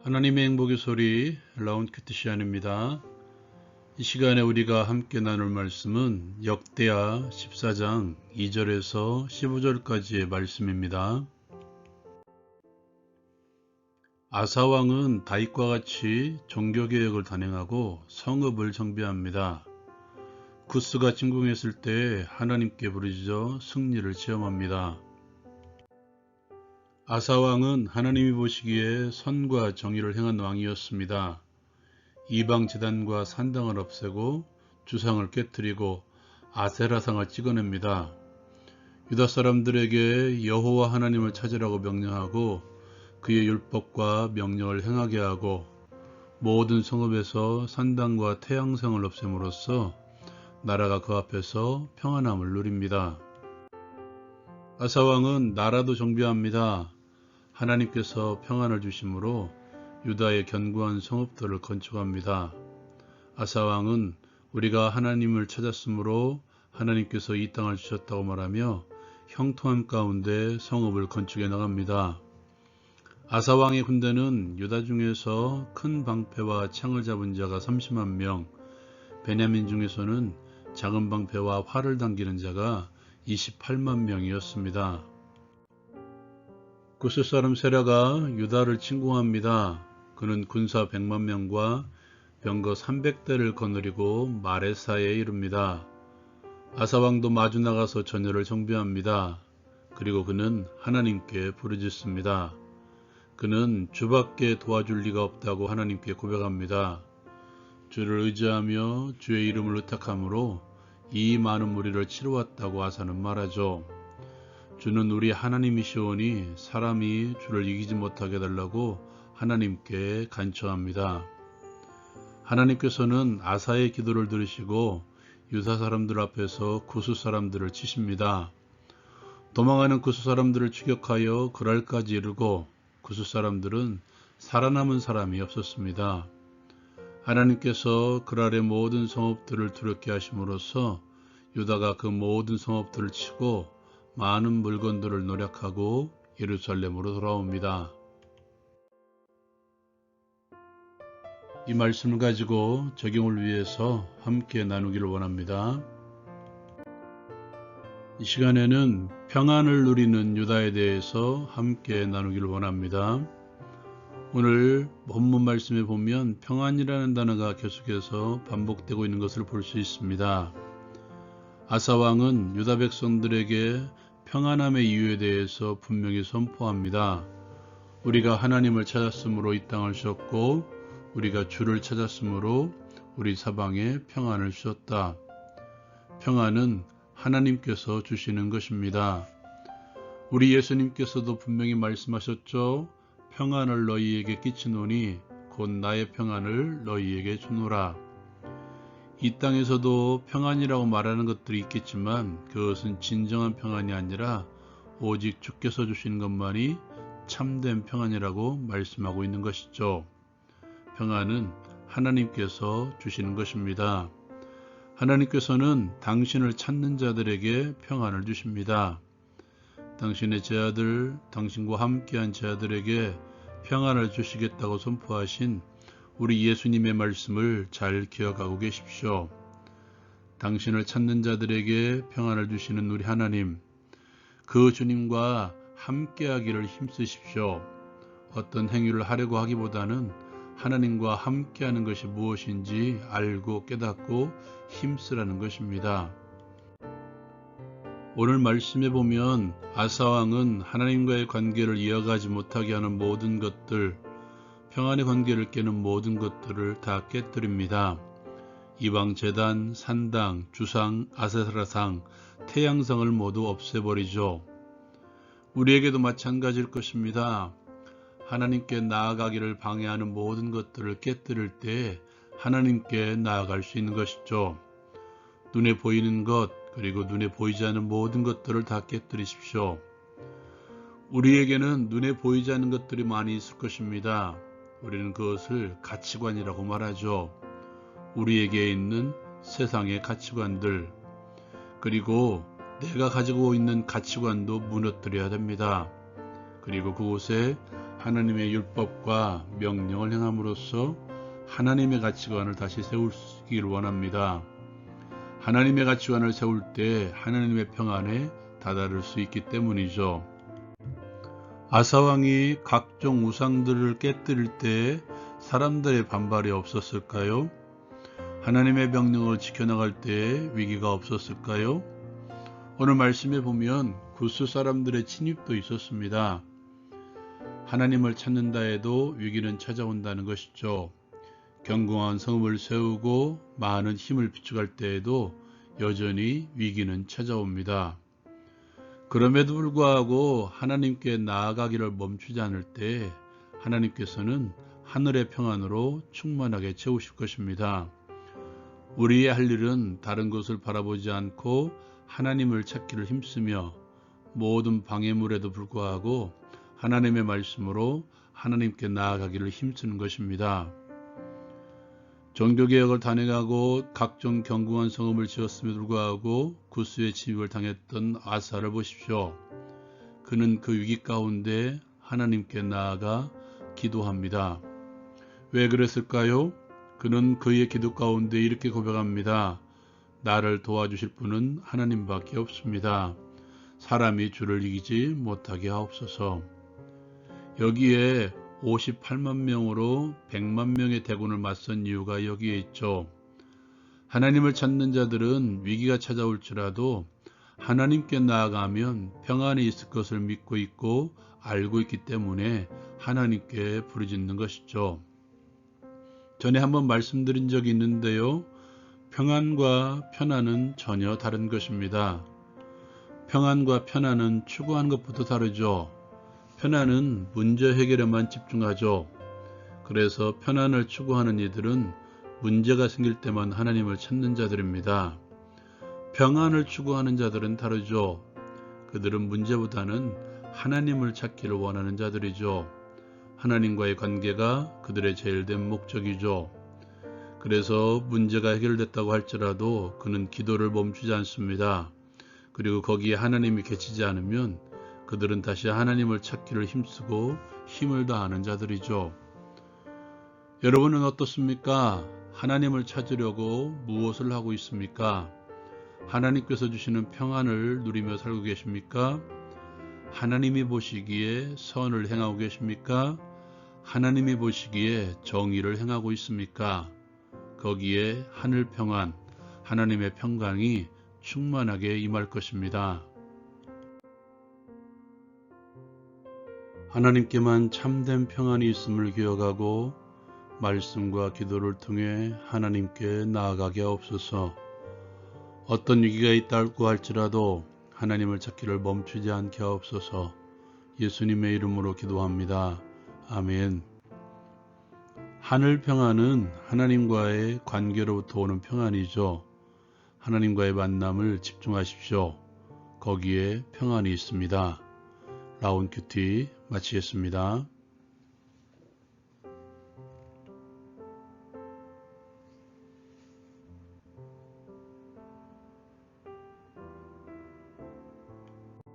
하나님의 행복의 소리 라운키트시안입니다. 이 시간에 우리가 함께 나눌 말씀은 역대하 14장 2절에서 15절까지의 말씀입니다. 아사왕은 다윗과 같이 종교개혁을 단행하고 성읍을 정비합니다. 구스가 침공했을 때 하나님께 부르짖어 승리를 체험합니다. 아사왕은 하나님이 보시기에 선과 정의를 행한 왕이었습니다. 이방 제단과 산당을 없애고 주상을 깨뜨리고 아세라상을 찍어냅니다. 유다 사람들에게 여호와 하나님을 찾으라고 명령하고 그의 율법과 명령을 행하게 하고 모든 성읍에서 산당과 태양성을 없앰으로써 나라가 그 앞에서 평안함을 누립니다. 아사왕은 나라도 정비합니다. 하나님께서 평안을 주심으로 유다의 견고한 성읍들을 건축합니다. 아사왕은 우리가 하나님을 찾았으므로 하나님께서 이 땅을 주셨다고 말하며 형통함 가운데 성읍을 건축해 나갑니다. 아사왕의 군대는 유다 중에서 큰 방패와 창을 잡은 자가 30만 명, 베냐민 중에서는 작은 방패와 활을 당기는 자가 28만 명이었습니다. 구스 사람 세라가 유다를 침공합니다. 그는 군사 100만 명과 병거 300대를 거느리고 마레사에 이릅니다. 아사왕도 마주 나가서 전열을 정비합니다. 그리고 그는 하나님께 부르짖습니다. 그는 주밖에 도와줄 리가 없다고 하나님께 고백합니다. 주를 의지하며 주의 이름을 의탁함으로 이 많은 무리를 치루었다고 아사는 말하죠. 주는 우리 하나님이시오니 사람이 주를 이기지 못하게 해달라고 하나님께 간청합니다. 하나님께서는 아사의 기도를 들으시고 유다 사람들 앞에서 구스 사람들을 치십니다. 도망하는 구스 사람들을 추격하여 그랄까지 이르고 구스 사람들은 살아남은 사람이 없었습니다. 하나님께서 그랄의 모든 성읍들을 두렵게 하심으로써 유다가 그 모든 성읍들을 치고 많은 물건들을 노력하고 예루살렘으로 돌아옵니다. 이 말씀을 가지고 적용을 위해서 함께 나누기를 원합니다. 이 시간에는 평안을 누리는 유다에 대해서 함께 나누기를 원합니다. 오늘 본문 말씀에 보면 평안이라는 단어가 계속해서 반복되고 있는 것을 볼 수 있습니다. 아사왕은 유다 백성들에게 평안함의 이유에 대해서 분명히 선포합니다. 우리가 하나님을 찾았으므로 이 땅을 주셨고 우리가 주를 찾았으므로 우리 사방에 평안을 주셨다. 평안은 하나님께서 주시는 것입니다. 우리 예수님께서도 분명히 말씀하셨죠. 평안을 너희에게 끼치노니 곧 나의 평안을 너희에게 주노라. 이 땅에서도 평안이라고 말하는 것들이 있겠지만 그것은 진정한 평안이 아니라 오직 주께서 주시는 것만이 참된 평안이라고 말씀하고 있는 것이죠. 평안은 하나님께서 주시는 것입니다. 하나님께서는 당신을 찾는 자들에게 평안을 주십니다. 당신의 제아들, 당신과 함께한 제아들에게 평안을 주시겠다고 선포하신 우리 예수님의 말씀을 잘 기억하고 계십시오. 당신을 찾는 자들에게 평안을 주시는 우리 하나님, 그 주님과 함께하기를 힘쓰십시오. 어떤 행위를 하려고 하기보다는 하나님과 함께하는 것이 무엇인지 알고 깨닫고 힘쓰라는 것입니다. 오늘 말씀에 보면 아사왕은 하나님과의 관계를 이어가지 못하게 하는 모든 것들, 평안의 관계를 깨는 모든 것들을 다 깨뜨립니다. 이방 제단, 산당, 주상, 아세라상, 태양성을 모두 없애버리죠. 우리에게도 마찬가지일 것입니다. 하나님께 나아가기를 방해하는 모든 것들을 깨뜨릴 때 하나님께 나아갈 수 있는 것이죠. 눈에 보이는 것 그리고 눈에 보이지 않는 모든 것들을 다 깨뜨리십시오. 우리에게는 눈에 보이지 않는 것들이 많이 있을 것입니다. 우리는 그것을 가치관이라고 말하죠. 우리에게 있는 세상의 가치관들, 그리고 내가 가지고 있는 가치관도 무너뜨려야 됩니다. 그리고 그곳에 하나님의 율법과 명령을 행함으로써 하나님의 가치관을 다시 세우기를 원합니다. 하나님의 가치관을 세울 때 하나님의 평안에 다다를 수 있기 때문이죠. 아사왕이 각종 우상들을 깨뜨릴 때 사람들의 반발이 없었을까요? 하나님의 명령을 지켜나갈 때 위기가 없었을까요? 오늘 말씀에 보면 구스 사람들의 침입도 있었습니다. 하나님을 찾는다 해도 위기는 찾아온다는 것이죠. 견고한 성읍을 세우고 많은 힘을 비축할 때에도 여전히 위기는 찾아옵니다. 그럼에도 불구하고 하나님께 나아가기를 멈추지 않을 때 하나님께서는 하늘의 평안으로 충만하게 채우실 것입니다. 우리의 할 일은 다른 것을 바라보지 않고 하나님을 찾기를 힘쓰며 모든 방해물에도 불구하고 하나님의 말씀으로 하나님께 나아가기를 힘쓰는 것입니다. 종교개혁을 단행하고 각종 견고한 성읍을 지었음에도 불구하고 구스의 침입을 당했던 아사를 보십시오. 그는 그 위기 가운데 하나님께 나아가 기도합니다. 왜 그랬을까요? 그는 그의 기도 가운데 이렇게 고백합니다. 나를 도와주실 분은 하나님밖에 없습니다. 사람이 주를 이기지 못하게 하옵소서. 여기에 58만 명으로 100만 명의 대군을 맞선 이유가 여기에 있죠. 하나님을 찾는 자들은 위기가 찾아올지라도 하나님께 나아가면 평안이 있을 것을 믿고 있고 알고 있기 때문에 하나님께 부르짖는 것이죠. 전에 한번 말씀드린 적이 있는데요. 평안과 편안은 전혀 다른 것입니다. 평안과 편안은 추구한 것부터 다르죠. 편안은 문제 해결에만 집중하죠. 그래서 편안을 추구하는 이들은 문제가 생길 때만 하나님을 찾는 자들입니다. 평안을 추구하는 자들은 다르죠. 그들은 문제보다는 하나님을 찾기를 원하는 자들이죠. 하나님과의 관계가 그들의 제일된 목적이죠. 그래서 문제가 해결됐다고 할지라도 그는 기도를 멈추지 않습니다. 그리고 거기에 하나님이 계시지 않으면 그들은 다시 하나님을 찾기를 힘쓰고 힘을 다하는 자들이죠. 여러분은 어떻습니까? 하나님을 찾으려고 무엇을 하고 있습니까? 하나님께서 주시는 평안을 누리며 살고 계십니까? 하나님이 보시기에 선을 행하고 계십니까? 하나님이 보시기에 정의를 행하고 있습니까? 거기에 하늘 평안, 하나님의 평강이 충만하게 임할 것입니다. 하나님께만 참된 평안이 있음을 기억하고 말씀과 기도를 통해 하나님께 나아가게 하옵소서. 어떤 위기가 있다고 할지라도 하나님을 찾기를 멈추지 않게 하옵소서. 예수님의 이름으로 기도합니다. 아멘. 하늘 평안은 하나님과의 관계로부터 오는 평안이죠. 하나님과의 만남을 집중하십시오. 거기에 평안이 있습니다. 라운 큐티 마치겠습니다.